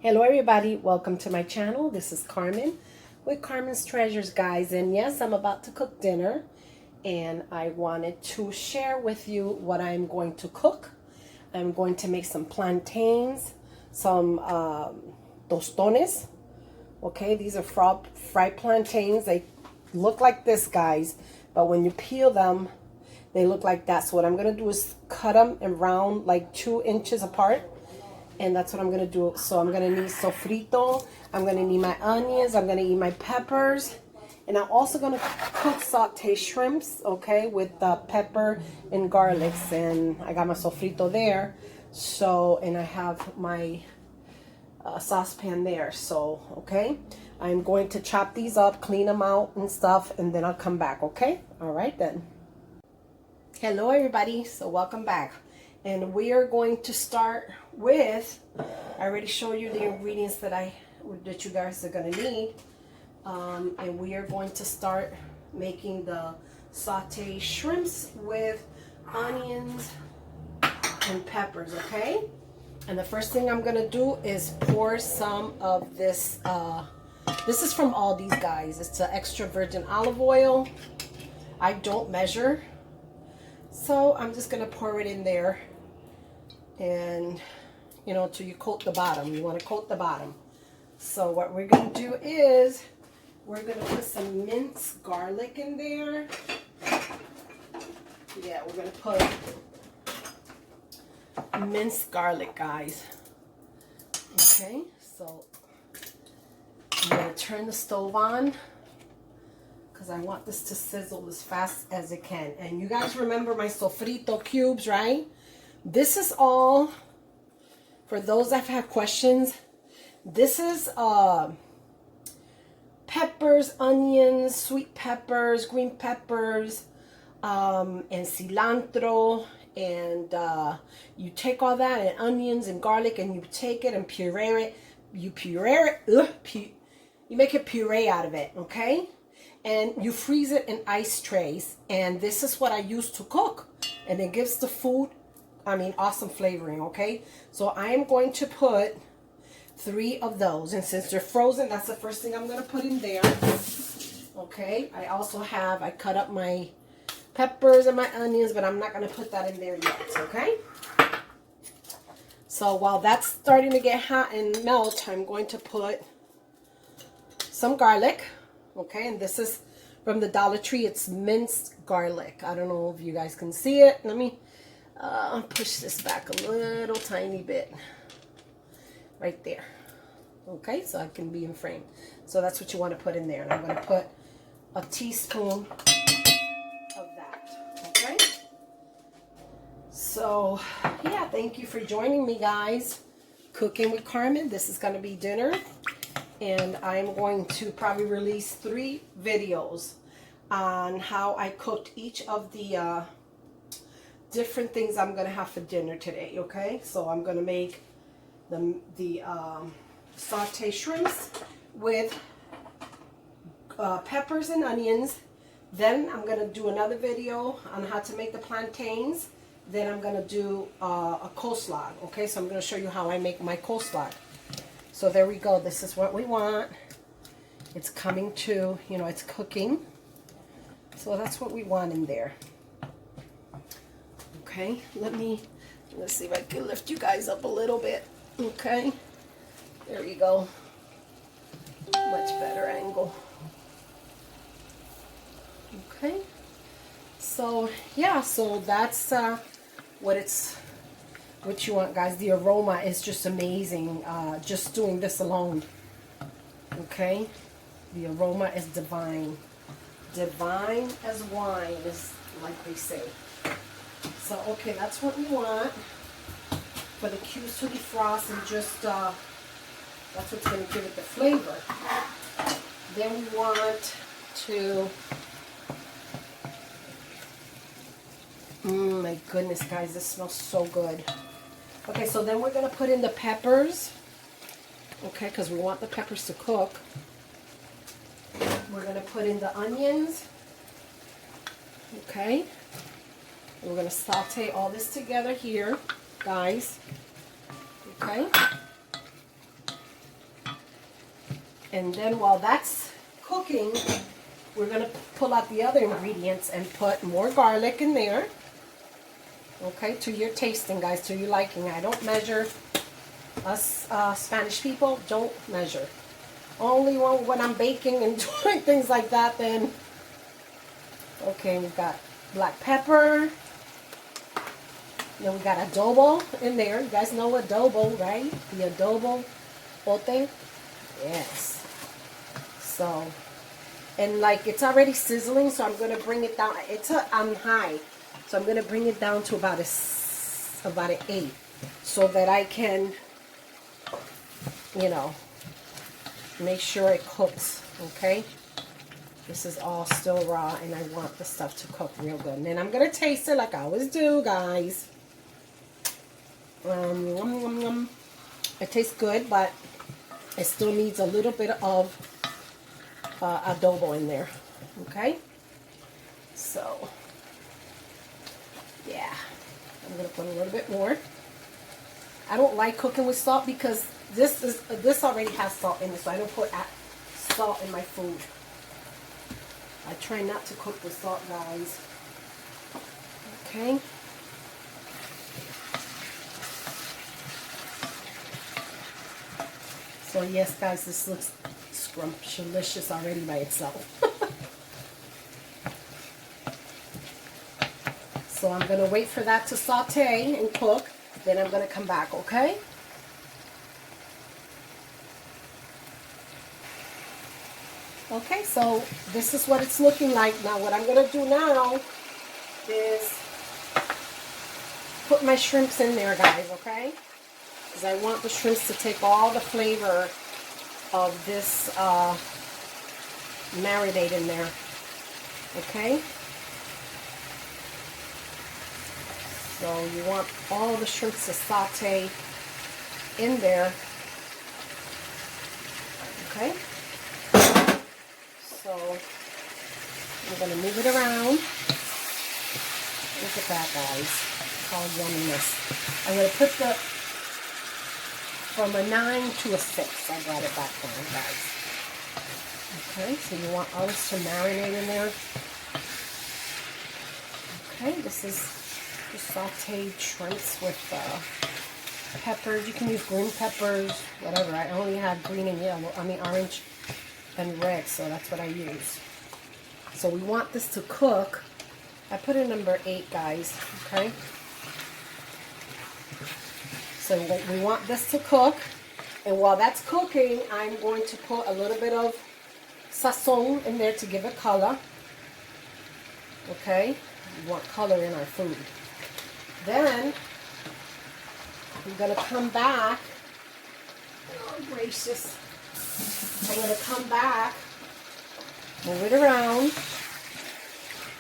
Hello everybody, welcome to my channel. This is Carmen with Carmen's Treasures, guys. And yes, I'm about to cook dinner and I wanted to share with you what I'm going to cook. I'm going to make some plantains, some tostones. Okay, these are fried plantains. They look like this, guys, but when you peel them, they look like that. So what I'm going to do is cut them in round, like 2 inches apart. And that's what I'm going to do. So I'm going to need sofrito. I'm going to need my onions. I'm going to need my peppers. And I'm also going to cook sauteed shrimps, okay, with pepper and garlics. And I got my sofrito there. So, and I have my saucepan there. So, okay, I'm going to chop these up, clean them out and stuff, and then I'll come back, okay? All right, then. Hello, everybody. So welcome back. And we are going to start with, I already showed you the ingredients that you guys are going to need. And we are going to start making the sauteed shrimps with onions and peppers, okay? And the first thing I'm going to do is pour some of this, this is from Aldi's, guys. It's an extra virgin olive oil. I don't measure. So I'm just going to pour it in there. And you know, till you coat the bottom. You want to coat the bottom. So what we're going to do is we're going to put some minced garlic in there. Yeah, we're going to put minced garlic, guys. Okay, so I'm going to turn the stove on because I want this to sizzle as fast as it can. And you guys remember my sofrito cubes, right? This is all, for those that have questions, this is peppers, onions, sweet peppers, green peppers, and cilantro. And you take all that and onions and garlic and you take it and puree it. You you make a puree out of it, okay? And you freeze it in ice trays. And this is what I use to cook. And it gives the food, I mean, awesome flavoring, okay? So I am going to put 3 of those. And since they're frozen, that's the first thing I'm going to put in there. Okay? I also have, I cut up my peppers and my onions, but I'm not going to put that in there yet, okay? So while that's starting to get hot and melt, I'm going to put some garlic, okay? And this is from the Dollar Tree. It's minced garlic. I don't know if you guys can see it. Let me push this back a little tiny bit right there, okay, so I can be in frame. So that's what you want to put in there, and I'm going to put a teaspoon of that, okay? So yeah, thank you for joining me, guys. Cooking with Carmen. This is going to be dinner, and I'm going to probably release 3 videos on how I cooked each of the different things I'm going to have for dinner today, okay? So I'm going to make the sauteed shrimps with peppers and onions. Then I'm going to do another video on how to make the plantains. Then I'm going to do a coleslaw, okay? So I'm going to show you how I make my coleslaw. So there we go. This is what we want. It's coming to, you know, it's cooking. So that's what we want in there. Okay, let's see if I can lift you guys up a little bit. Okay, there you go. Much better angle. Okay, so yeah, so that's what you want, guys. The aroma is just amazing. Just doing this alone. Okay, the aroma is divine. Divine as wine, is like they say. So, okay, that's what we want for the cubes to defrost, and just, that's what's going to give it the flavor. Then we want to, my goodness, guys, this smells so good. Okay, so then we're going to put in the peppers, okay, because we want the peppers to cook. We're going to put in the onions, okay. We're going to saute all this together here, guys. Okay? And then while that's cooking, we're going to pull out the other ingredients and put more garlic in there. Okay, to your tasting, guys, to your liking. I don't measure. Us Spanish people don't measure. Only when I'm baking and doing things like that, then. Okay, we've got black pepper. Then we got adobo in there. You guys know adobo, right? The adobo pote. Yes. So, and like it's already sizzling, so I'm gonna bring it down. It's on high, so I'm gonna bring it down to about an 8, so that I can, you know, make sure it cooks. Okay. This is all still raw, and I want the stuff to cook real good. And then I'm gonna taste it like I always do, guys. Yum, yum, yum. It tastes good, but it still needs a little bit of adobo in there. Okay, so yeah, I'm gonna put a little bit more. I don't like cooking with salt because this already has salt in it, so I don't put salt in my food. I try not to cook with salt, guys. Okay. So yes, guys, this looks scrumptious already by itself. So I'm going to wait for that to saute and cook. Then I'm going to come back, okay? Okay, so this is what it's looking like. Now what I'm going to do now is put my shrimps in there, guys, okay? Because I want the shrimps to take all the flavor of this marinade in there, okay? So you want all the shrimps to saute in there, okay? So I'm going to move it around. Look at that, guys. All yumminess. I'm going to put the from a 9 to a 6. I brought it back down, guys. Okay, so you want all this to marinate in there. Okay, this is just sauteed shrimps with peppers. You can use green peppers, whatever. I only have green and yellow, orange and red, so that's what I use. So we want this to cook. I put in number 8, guys, okay? So we want this to cook, and while that's cooking, I'm going to put a little bit of sazon in there to give it color. Okay, we want color in our food. Then I'm going to come back. Oh, gracious. I'm going to come back, move it around.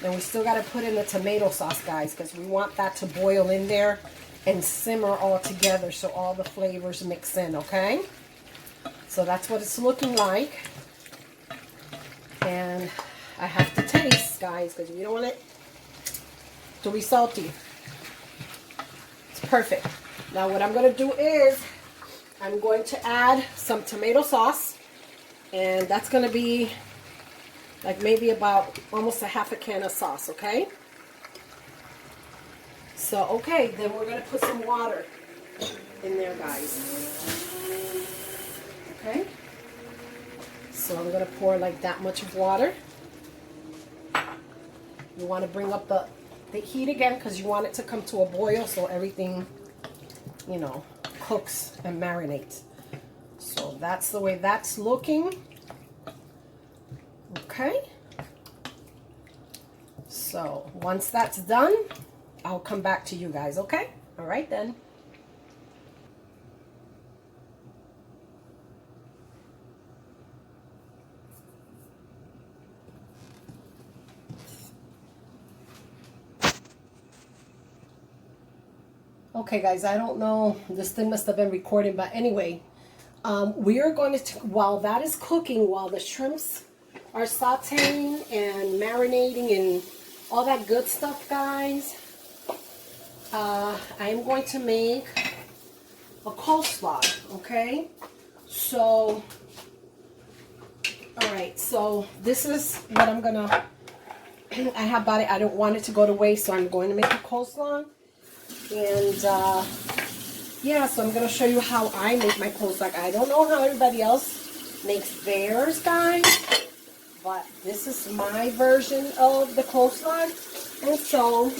And we still got to put in the tomato sauce, guys, because we want that to boil in there and simmer all together so all the flavors mix in, okay? So that's what it's looking like. And I have to taste, guys, because we don't want it to be salty. It's perfect. Now what I'm going to do is I'm going to add some tomato sauce. And that's going to be like maybe about almost a half a can of sauce, okay? So, okay, then we're going to put some water in there, guys. Okay? So I'm going to pour like that much of water. You want to bring up the heat again because you want it to come to a boil so everything, you know, cooks and marinates. So that's the way that's looking. Okay. So once that's done, I'll come back to you guys, okay? All right then. Okay, guys, I don't know. This thing must have been recording, but anyway, we are going to, while that is cooking, while the shrimps are sauteing and marinating and all that good stuff, guys, I'm going to make a coleslaw, okay? So All right, so this is what I'm gonna, I have bought it. I don't want it to go to waste, so I'm going to make a coleslaw. And yeah, so I'm gonna show you how I make my coleslaw. I don't know how everybody else makes theirs, guys, but this is my version of the coleslaw. And so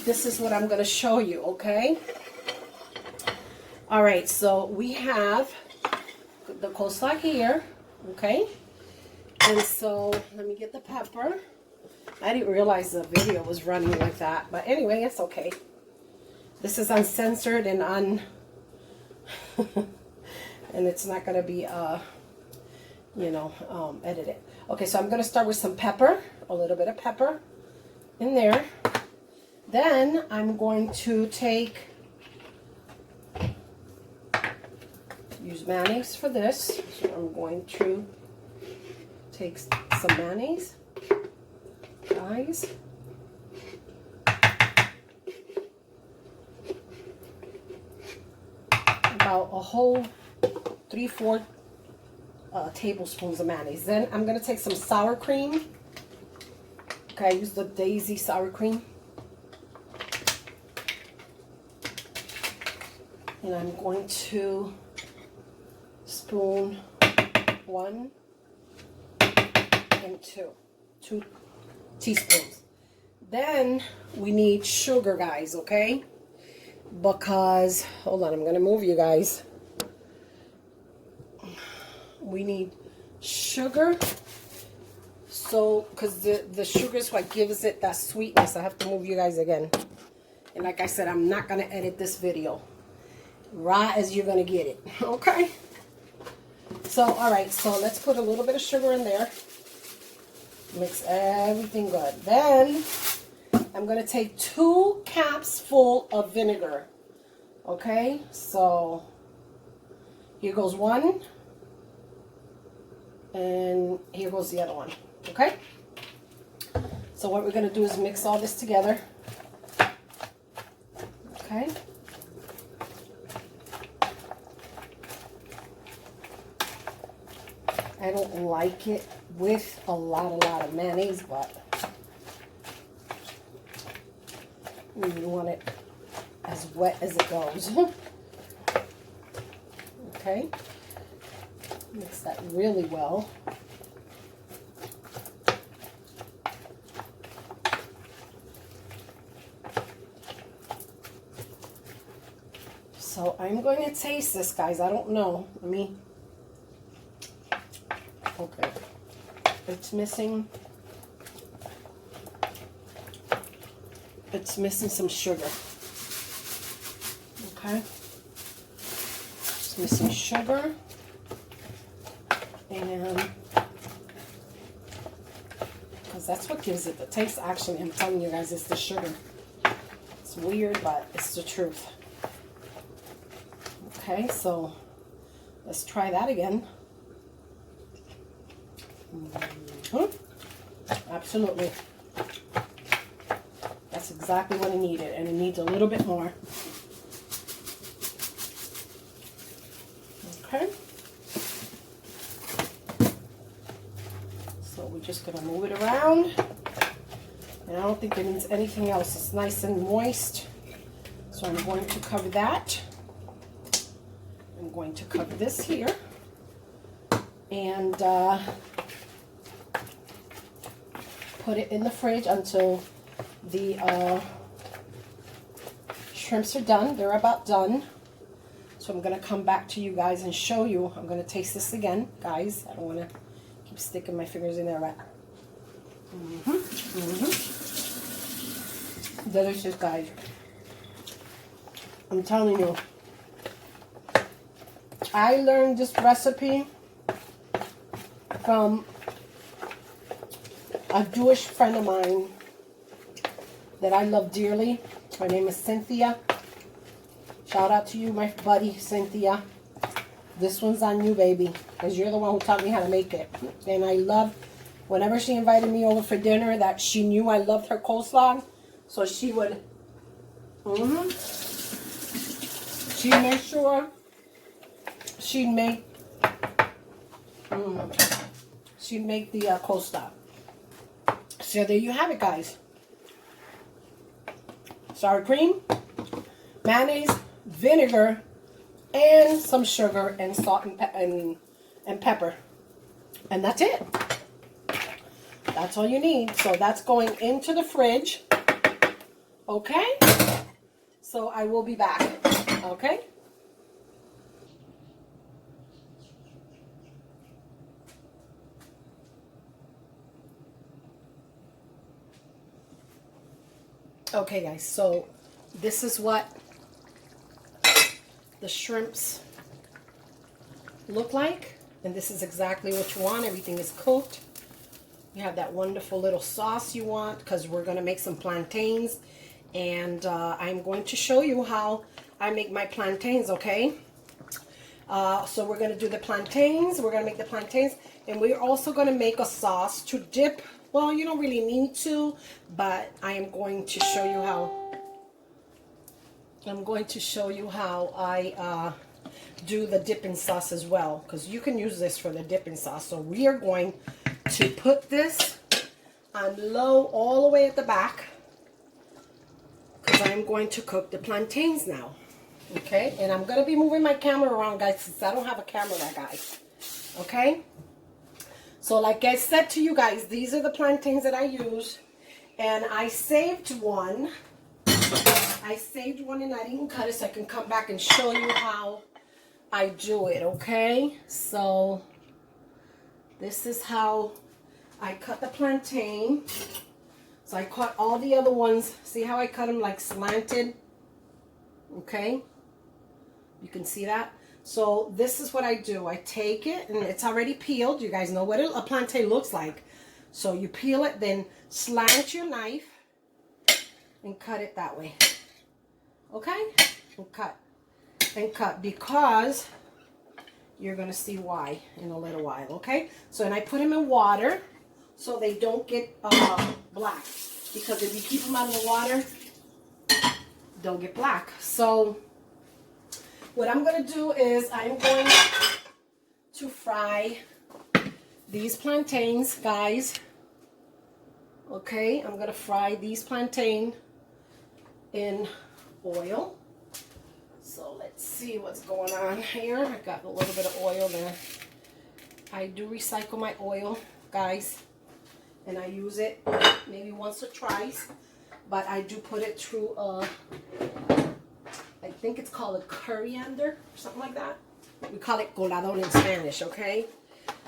this is what I'm gonna show you, okay? All right, so we have the coleslaw here, okay? And so let me get the pepper. I didn't realize the video was running like that, but anyway, it's okay. This is uncensored and and it's not gonna be you know, edited. Okay, so I'm gonna start with some pepper, a little bit of pepper in there. Then I'm going to use mayonnaise for this. So I'm going to take some mayonnaise, guys. About a whole 3-4 tablespoons of mayonnaise. Then I'm going to take some sour cream. Okay, I use the Daisy sour cream. And I'm going to spoon 1 and 2 teaspoons. Then we need sugar, guys, okay? Because, hold on, I'm going to move you guys. We need sugar. So, because the sugar is what gives it that sweetness. I have to move you guys again. And like I said, I'm not going to edit this video. Right as you're going to get it. Okay? So, alright, so let's put a little bit of sugar in there. Mix everything good. Then, I'm going to take 2 cups full of vinegar. Okay? So, here goes 1. And here goes the other one. Okay? So, what we're going to do is mix all this together. Okay? I don't like it with a lot of mayonnaise, but you want it as wet as it goes. Okay, mix that really well. So I'm going to taste this, guys. I don't know. Let me. Okay, it's missing some sugar. Okay, it's missing sugar, and because that's what gives it the taste. Actually, I'm telling you guys, it's the sugar. It's weird, but it's the truth. Okay, so let's try that again. Absolutely. That's exactly what I needed, and it needs a little bit more. Okay. So we're just going to move it around. And I don't think it needs anything else. It's nice and moist. So I'm going to cover that. I'm going to cover this here. And put it in the fridge until the shrimps are done. They're about done. So I'm going to come back to you guys and show you. I'm going to taste this again, guys. I don't want to keep sticking my fingers in there. Right? Delicious, guys. I'm telling you. I learned this recipe from a Jewish friend of mine that I love dearly. Her name is Cynthia. Shout out to you, my buddy, Cynthia. This one's on you, baby, because you're the one who taught me how to make it. And I love, whenever she invited me over for dinner, that she knew I loved her coleslaw. So she would, she'd make sure she'd make to make the coleslaw. So there you have it, guys. Sour cream, mayonnaise, vinegar, and some sugar and salt and pepper. And that's it. That's all you need. So that's going into the fridge. Okay? So I will be back. Okay? Okay, guys. So this is what the shrimps look like. And this is exactly what you want. Everything is cooked. You have that wonderful little sauce you want because we're going to make some plantains. And I'm going to show you how I make my plantains, okay? So we're going to do the plantains. We're going to make the plantains. And we're also going to make a sauce to dip. Well, you don't really need to, but I am going to show you how. I'm going to show you how I do the dipping sauce as well, because you can use this for the dipping sauce. So we are going to put this on low all the way at the back, because I'm going to cook the plantains now. Okay, and I'm going to be moving my camera around, guys, since I don't have a camera, guys. Okay, so like I said to you guys, these are the plantains that I use, and I saved one. I saved one and I didn't cut it, so I can come back and show you how I do it. Okay, so this is how I cut the plantain. So I cut all the other ones. See how I cut them like slanted? Okay, you can see that. So this is what I do. I take it, and it's already peeled. You guys know what a plantain looks like. So you peel it, then slant your knife and cut it that way. Okay, and cut and cut, because you're gonna see why in a little while. Okay, so and I put them in water so they don't get black, because if you keep them out of the water, they'll get black. So what I'm going to do is I'm going to fry these plantains, guys. Okay, I'm going to fry these plantains in oil. So let's see what's going on here. I got a little bit of oil there. I do recycle my oil, guys, and I use it maybe once or twice, but I do put it through I think it's called a coriander or something like that. We call it coladón in Spanish, okay?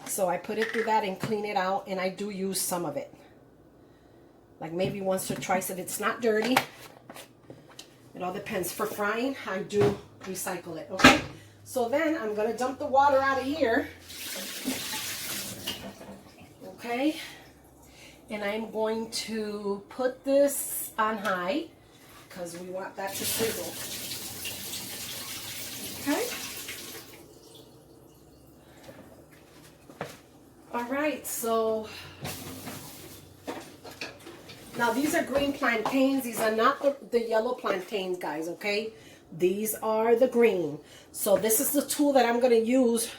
So I put it through that and clean it out, and I do use some of it, like maybe once or twice if it's not dirty. It all depends. For frying, I do recycle it, okay? So then I'm going to dump the water out of here, okay? And I'm going to put this on high because we want that to sizzle. Okay? All right, so now these are green plantains. These are not the yellow plantains, guys, okay? These are the green. So this is the tool that I'm going to use.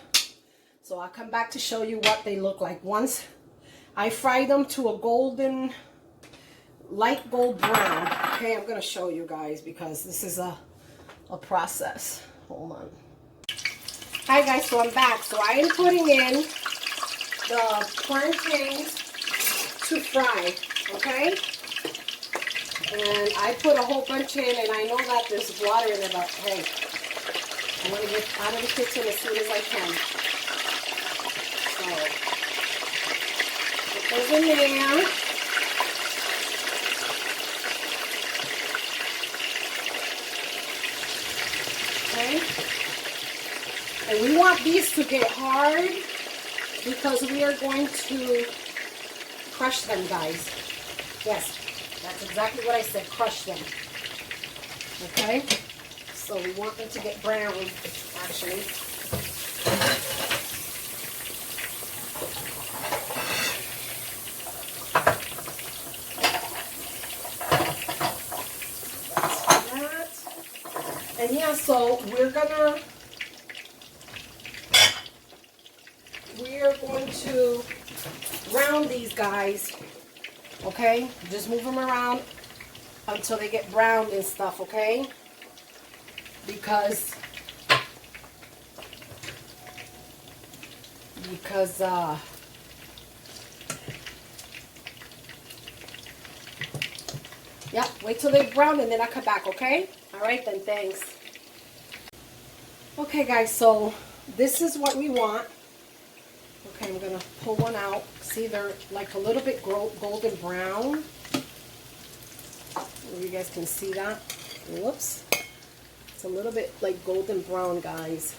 So I'll come back to show you what they look like. Once I fry them to a golden, light gold brown. Okay, I'm going to show you guys because this is a process. Hold on. Hi guys, so I'm back. So I am putting in the plantains to fry, okay? And I put a whole bunch in, and I know that there's water in it, but hey, I want to get out of the kitchen as soon as I can. So, put those in there. Okay? And we want these to get hard because we are going to crush them, guys. Yes, that's exactly what I said, crush them. Okay? So we want them to get brown, actually. And yeah, so we're going to brown these guys, okay? Just move them around until they get browned and stuff, okay? Because yeah, wait till they're brown and then I'll come back, okay? All right then, thanks. Okay guys, so this is what we want. Okay, I'm gonna pull one out. See, they're like a little bit golden brown. You guys can see that. Whoops. It's a little bit like golden brown, guys.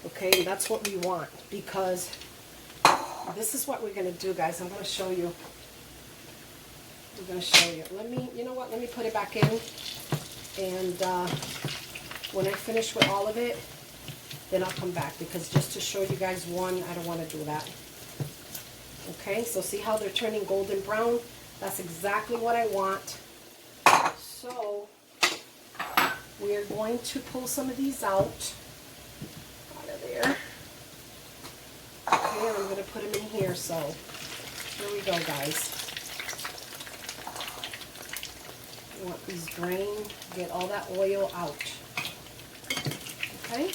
Okay, and that's what we want, because this is what we're gonna do, guys. I'm gonna show you. I'm gonna show you. You know what? Let me put it back in, and when I finish with all of it, then I'll come back, because just to show you guys one, I don't want to do that. Okay, so see how they're turning golden brown? That's exactly what I want. So we're going to pull some of these out of there. Okay, and I'm going to put them in here. So here we go, guys. You want these drained, get all that oil out. Okay.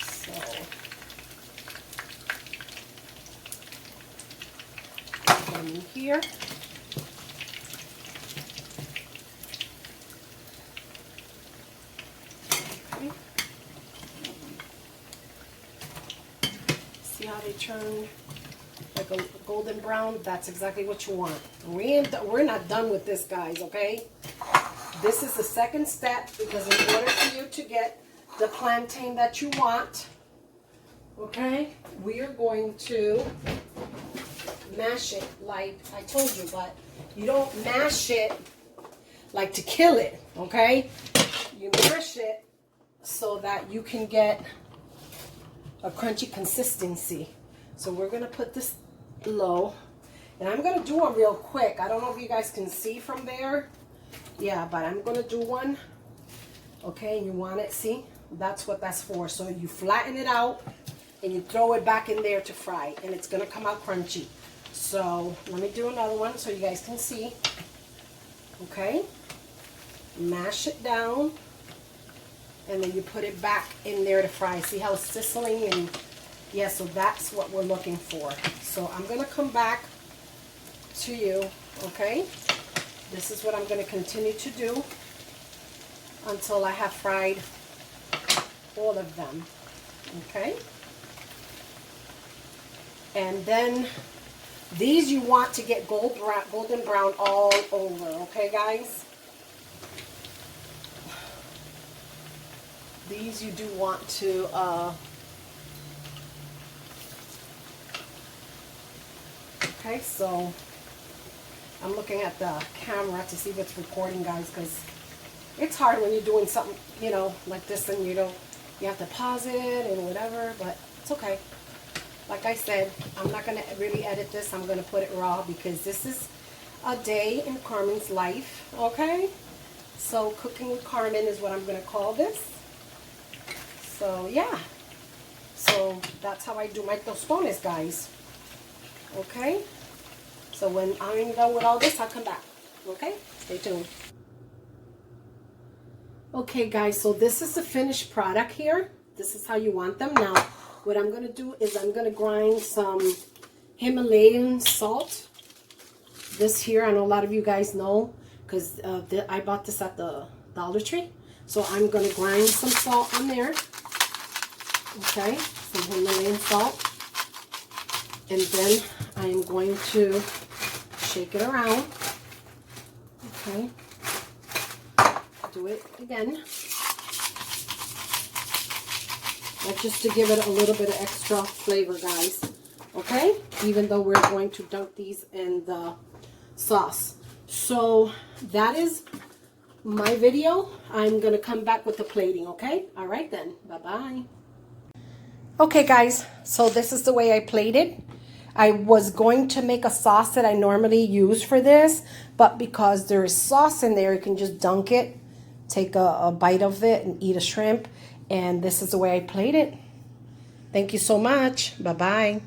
So put them in here. Okay. See how they turn like a golden brown? That's exactly what you want. We're not done with this, guys, okay? This is the second step, because in order for you to get the plantain that you want, okay, we are going to mash it like I told you, but you don't mash it like to kill it, okay? You mash it so that you can get a crunchy consistency. So we're going to put this low, and I'm going to do one real quick. I don't know if you guys can see from there. Yeah, but I'm going to do one. Okay, and you want it, see? That's what that's for. So you flatten it out and you throw it back in there to fry, and it's going to come out crunchy. So let me do another one so you guys can see. Okay, mash it down, and then you put it back in there to fry. See how it's sizzling? And yeah, so that's what we're looking for. So I'm going to come back to you, okay? This is what I'm going to continue to do until I have fried all of them, okay? And then these you want to get golden brown all over, okay, guys? These you do want to okay, so I'm looking at the camera to see if it's recording, guys, because it's hard when you're doing something, you know, like this, and you have to pause it and whatever, but it's okay. Like I said, I'm not going to really edit this. I'm going to put it raw, because this is a day in Carmen's life, okay? So cooking with Carmen is what I'm going to call this. So yeah, so that's how I do my tostones, guys. Okay, so when I'm done with all this, I'll come back. Okay, stay tuned. Okay, guys, so this is the finished product here. This is how you want them. Now, what I'm going to do is I'm going to grind some Himalayan salt. This here, I know a lot of you guys know, because I bought this at the Dollar Tree. So I'm going to grind some salt on there. Okay, some Himalayan salt. And then I'm going to shake it around. Okay. Do it again. That's just to give it a little bit of extra flavor, guys. Okay? Even though we're going to dunk these in the sauce. So that is my video. I'm going to come back with the plating, okay? All right then. Bye-bye. Okay, guys. So this is the way I plated. I was going to make a sauce that I normally use for this, but because there is sauce in there, you can just dunk it, take a bite of it, and eat a shrimp. And this is the way I plated it. Thank you so much. Bye-bye.